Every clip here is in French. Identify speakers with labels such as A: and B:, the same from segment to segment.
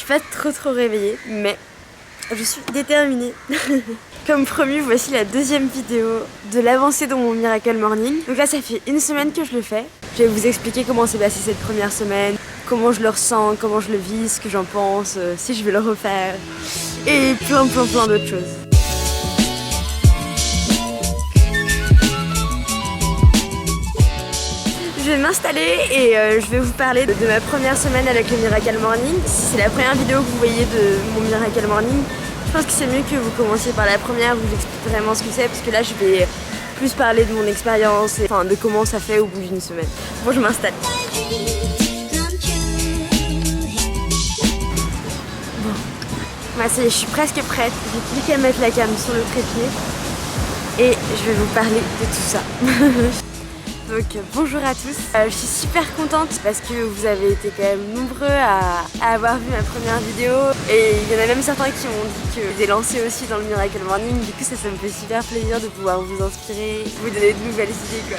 A: suis pas trop réveillée, mais je suis déterminée. Comme promis, voici la deuxième vidéo de l'avancée dans mon Miracle Morning. Donc là, ça fait une semaine que je le fais. Je vais vous expliquer comment s'est passée cette première semaine, comment je le ressens, comment je le vis, ce que j'en pense, si je vais le refaire, et plein d'autres choses. Je vais m'installer et je vais vous parler de ma première semaine avec le Miracle Morning. Si c'est la première vidéo que vous voyez de mon Miracle Morning, je pense que c'est mieux que vous commenciez par la première où j'explique vraiment ce que c'est, parce que là je vais plus parler de mon expérience et de comment ça fait au bout d'une semaine. Bon, je m'installe. Bon, bah, ça y est, je suis presque prête. J'ai plus qu'à mettre la cam sur le trépied et je vais vous parler de tout ça. Donc bonjour à tous, je suis super contente parce que vous avez été quand même nombreux à avoir vu ma première vidéo et il y en a même certains qui m'ont dit que je les ai lancés aussi dans le Miracle Morning. Du coup ça me fait super plaisir de pouvoir vous inspirer, vous donner de nouvelles idées quoi,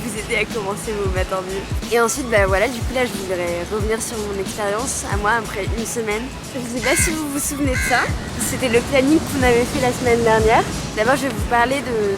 A: vous aider à commencer vos matins mieux. Et ensuite bah voilà, du coup là je voudrais revenir sur mon expérience à moi après une semaine. Je sais pas si vous vous souvenez de ça, c'était le planning qu'on avait fait la semaine dernière. D'abord je vais vous parler de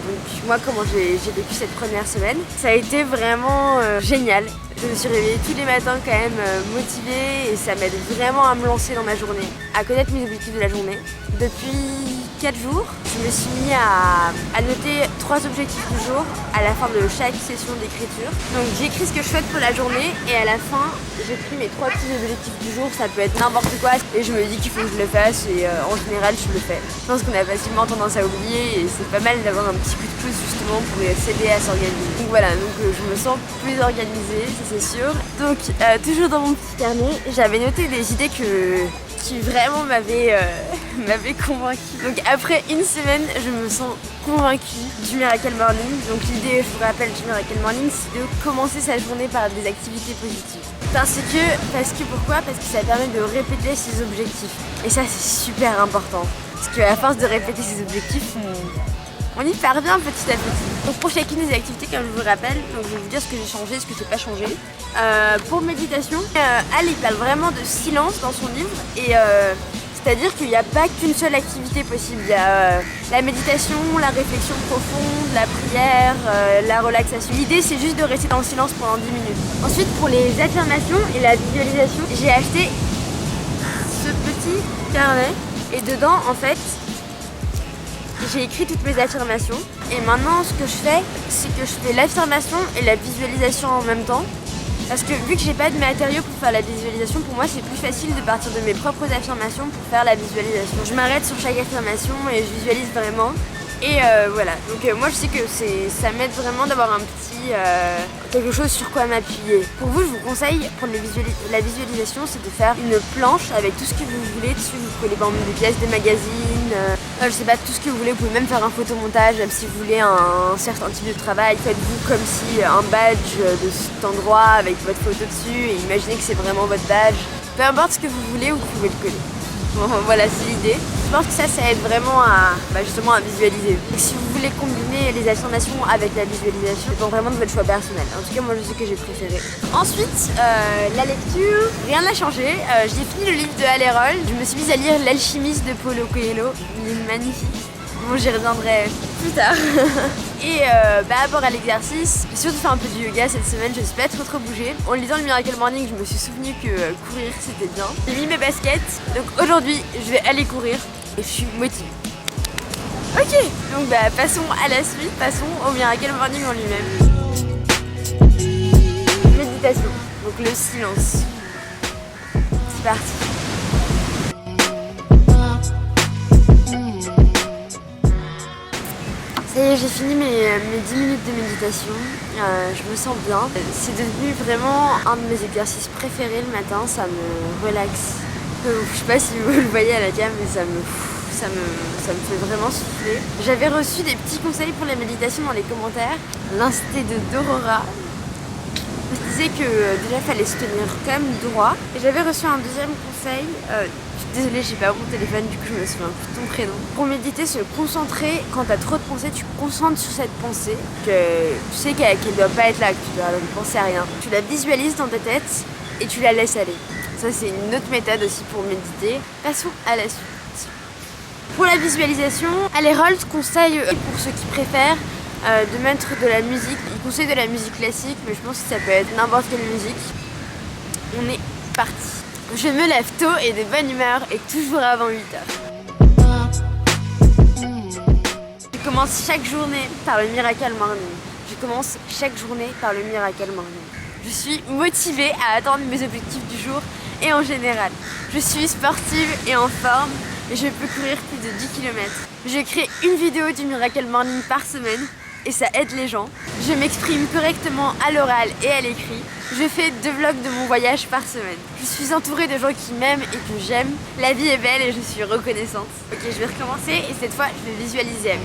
A: moi comment j'ai vécu cette première semaine. Ça a été vraiment génial. Je me suis réveillée tous les matins quand même motivée et ça m'aide vraiment à me lancer dans ma journée, à connaître mes objectifs de la journée. Depuis 4 jours, je me suis mis à noter 3 objectifs du jour à la fin de chaque session d'écriture. Donc j'écris ce que je souhaite pour la journée et à la fin j'écris mes 3 petits objectifs du jour, ça peut être n'importe quoi et je me dis qu'il faut que je le fasse et en général je le fais. Je pense qu'on a facilement tendance à oublier et c'est pas mal d'avoir un petit coup de pouce justement pour s'aider à s'organiser. Donc voilà, je me sens plus organisée, ça c'est sûr. Donc toujours dans mon petit carnet, j'avais noté des idées qui vraiment m'avaient convaincue. Donc après une semaine, je me sens convaincue du Miracle Morning. Donc l'idée, je vous rappelle, du Miracle Morning, c'est de commencer sa journée par des activités positives. Pourquoi ? Parce que ça permet de répéter ses objectifs. Et ça, c'est super important. Parce qu'à force de répéter ses objectifs, on y parvient petit à petit. Donc pour chacune des activités, comme je vous rappelle, je vais vous dire ce que j'ai changé, ce que j'ai pas changé. Pour méditation, Al il parle vraiment de silence dans son livre et c'est-à-dire qu'il n'y a pas qu'une seule activité possible. Il y a la méditation, la réflexion profonde, la prière, la relaxation. L'idée c'est juste de rester dans le silence pendant 10 minutes. Ensuite pour les affirmations et la visualisation, j'ai acheté ce petit carnet et dedans en fait j'ai écrit toutes mes affirmations et maintenant ce que je fais, c'est que je fais l'affirmation et la visualisation en même temps. Parce que vu que j'ai pas de matériaux pour faire la visualisation, pour moi c'est plus facile de partir de mes propres affirmations pour faire la visualisation. Je m'arrête sur chaque affirmation et je visualise vraiment. Et voilà, donc moi je sais que ça m'aide vraiment d'avoir un petit quelque chose sur quoi m'appuyer. Pour vous, je vous conseille pour la visualisation, c'est de faire une planche avec tout ce que vous voulez dessus. Vous pouvez par exemple des pièces de magazines, je sais pas, tout ce que vous voulez. Vous pouvez même faire un photomontage, même si vous voulez un certain type de travail. Faites-vous comme si un badge de cet endroit avec votre photo dessus et imaginez que c'est vraiment votre badge. Peu importe ce que vous voulez, vous pouvez le coller. Bon, voilà, c'est l'idée. Je pense que ça aide vraiment justement à visualiser. Donc, si vous voulez combiner les affirmations avec la visualisation, ça dépend vraiment de votre choix personnel. En tout cas, moi, je sais que j'ai préféré. Ensuite, la lecture, rien n'a changé. J'ai fini le livre de Al Herold. Je me suis mise à lire L'Alchimiste de Paulo Coelho. Il est magnifique. Bon, j'y reviendrai plus tard. Et par rapport à l'exercice, j'ai surtout fait un peu de yoga cette semaine, je ne suis pas trop bougée. En lisant le Miracle Morning, je me suis souvenu que courir c'était bien. J'ai mis mes baskets, donc aujourd'hui je vais aller courir et je suis motivée. Ok, donc passons à la suite, passons au Miracle Morning en lui-même. Méditation, donc le silence. C'est parti. Et j'ai fini mes 10 minutes de méditation, je me sens bien. C'est devenu vraiment un de mes exercices préférés le matin, ça me relaxe. Je sais pas si vous le voyez à la cam, mais ça me fait vraiment souffler. J'avais reçu des petits conseils pour la méditation dans les commentaires. L'un c'était de Dorora. Je disais que déjà il fallait se tenir quand même droit. Et j'avais reçu un deuxième conseil. Désolée, j'ai pas mon téléphone, du coup je me souviens plus de ton prénom. Pour méditer, se concentrer, quand t'as trop de pensées, tu te concentres sur cette pensée, que tu sais qu'elle doit pas être là, que tu dois penser à rien. Tu la visualises dans ta tête et tu la laisses aller. Ça c'est une autre méthode aussi pour méditer. Passons à la suite. Pour la visualisation, les Rolls conseillent pour ceux qui préfèrent de mettre de la musique. Ils conseillent de la musique classique, mais je pense que ça peut être n'importe quelle musique. On est parti. Je me lève tôt et de bonne humeur et toujours avant 8h. Je commence chaque journée par le Miracle Morning. Je suis motivée à atteindre mes objectifs du jour et en général. Je suis sportive et en forme et je peux courir plus de 10 km. Je crée une vidéo du Miracle Morning par semaine et ça aide les gens. Je m'exprime correctement à l'oral et à l'écrit. Je fais 2 vlogs de mon voyage par semaine. Je suis entourée de gens qui m'aiment et que j'aime. La vie est belle et je suis reconnaissante. Ok, je vais recommencer et cette fois je vais visualiser.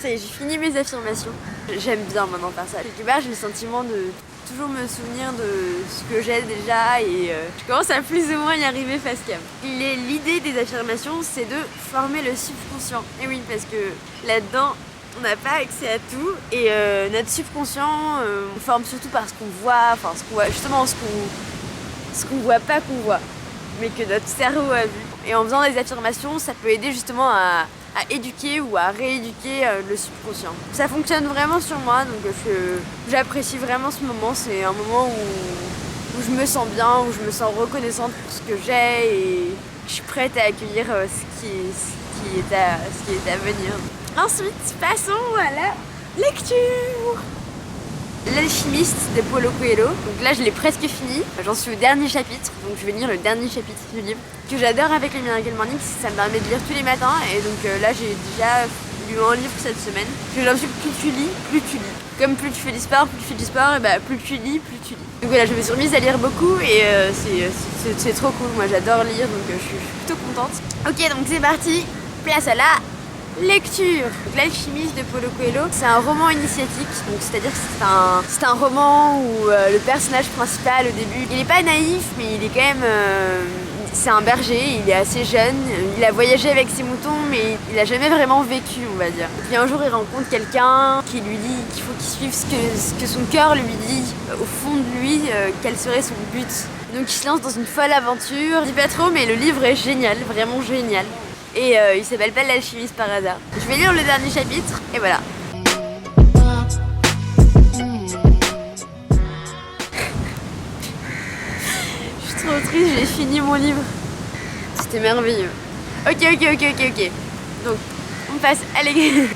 A: Ça y est, j'ai fini mes affirmations. J'aime bien maintenant faire ça. Quelque part, j'ai le sentiment de toujours me souvenir de ce que j'ai déjà et je commence à plus ou moins y arriver face cam. L'idée des affirmations, c'est de former le subconscient. Et oui, parce que là-dedans, on n'a pas accès à tout et notre subconscient, on forme surtout par ce qu'on voit, enfin ce qu'on voit, justement ce qu'on voit pas qu'on voit, mais que notre cerveau a vu. Et en faisant des affirmations, ça peut aider justement à éduquer ou à rééduquer le subconscient. Ça fonctionne vraiment sur moi, donc j'apprécie vraiment ce moment. C'est un moment où je me sens bien, où je me sens reconnaissante pour ce que j'ai et je suis prête à accueillir ce qui est à venir. Ensuite, passons à la lecture. L'Alchimiste de Paulo Coelho. Donc là je l'ai presque fini, j'en suis au dernier chapitre, donc je vais lire le dernier chapitre du livre que j'adore avec le Miracle Morning, ça me permet de lire tous les matins et donc là j'ai déjà lu un livre cette semaine. J'ai l'impression que plus tu lis, plus tu lis. Comme plus tu fais du sport, et bah plus tu lis, plus tu lis. Donc voilà, je me suis remise à lire beaucoup et c'est trop cool, moi j'adore lire donc je suis plutôt contente. Ok, donc c'est parti, place à la lecture. L'Alchimiste de Paulo Coelho, c'est un roman initiatique, donc c'est-à-dire que c'est un roman où le personnage principal au début, il est pas naïf mais il est quand même c'est un berger, il est assez jeune, il a voyagé avec ses moutons mais il a jamais vraiment vécu, on va dire. Et puis un jour il rencontre quelqu'un qui lui dit qu'il faut qu'il suive ce que son cœur lui dit au fond de lui, quel serait son but. Donc il se lance dans une folle aventure, je dis pas trop mais le livre est génial, vraiment génial. Et il s'appelle pas L'Alchimiste par hasard. Je vais lire le dernier chapitre et voilà. Je suis trop triste, j'ai fini mon livre. C'était merveilleux. Ok. Donc on passe à l'écriture.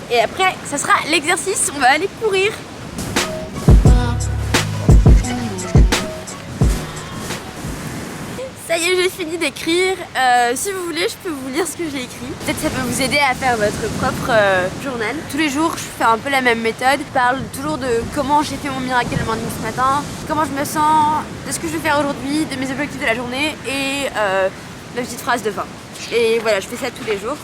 A: Et après ça sera l'exercice, on va aller courir. Ça y est, j'ai fini d'écrire. Si vous voulez, je peux vous lire ce que j'ai écrit. Peut-être ça peut vous aider à faire votre propre journal. Tous les jours, je fais un peu la même méthode. Je parle toujours de comment j'ai fait mon Miracle Morning ce matin, comment je me sens, de ce que je vais faire aujourd'hui, de mes objectifs de la journée et la petite phrase de fin. Et voilà, je fais ça tous les jours.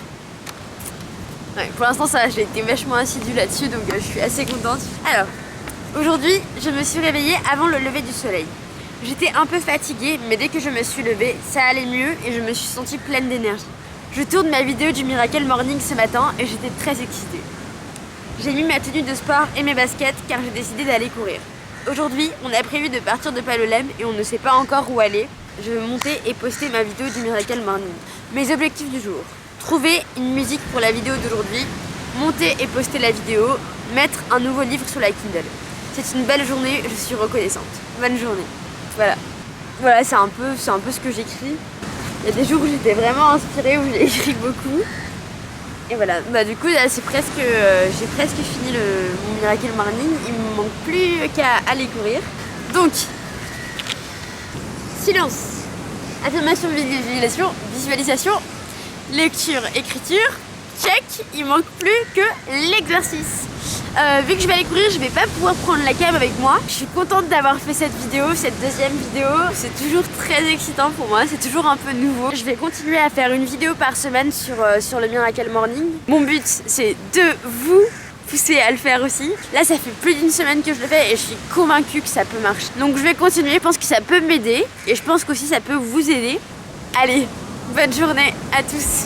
A: Ouais, pour l'instant, ça, j'ai été vachement assidue là-dessus, donc je suis assez contente. Alors, aujourd'hui, je me suis réveillée avant le lever du soleil. J'étais un peu fatiguée, mais dès que je me suis levée, ça allait mieux et je me suis sentie pleine d'énergie. Je tourne ma vidéo du Miracle Morning ce matin et j'étais très excitée. J'ai mis ma tenue de sport et mes baskets car j'ai décidé d'aller courir. Aujourd'hui, on a prévu de partir de Palolem et on ne sait pas encore où aller. Je vais monter et poster ma vidéo du Miracle Morning. Mes objectifs du jour. Trouver une musique pour la vidéo d'aujourd'hui, monter et poster la vidéo, mettre un nouveau livre sur la Kindle. C'est une belle journée, je suis reconnaissante. Bonne journée. Voilà, c'est un peu ce que j'écris. Il y a des jours où j'étais vraiment inspirée, où j'ai écrit beaucoup. Et voilà, bah du coup là c'est presque, j'ai presque fini mon Miracle Morning. Il me manque plus qu'à aller courir. Donc, silence, affirmation, visualisation, lecture, écriture, check. Il manque plus que l'exercice. Vu que je vais aller courir, je vais pas pouvoir prendre la cam avec moi. Je suis contente d'avoir fait cette vidéo, cette deuxième vidéo. C'est toujours très excitant pour moi, c'est toujours un peu nouveau. Je vais continuer à faire une vidéo par semaine sur le Miracle Morning. Mon but, c'est de vous pousser à le faire aussi. Là, ça fait plus d'une semaine que je le fais et je suis convaincue que ça peut marcher. Donc je vais continuer, je pense que ça peut m'aider et je pense qu'aussi ça peut vous aider. Allez, bonne journée à tous.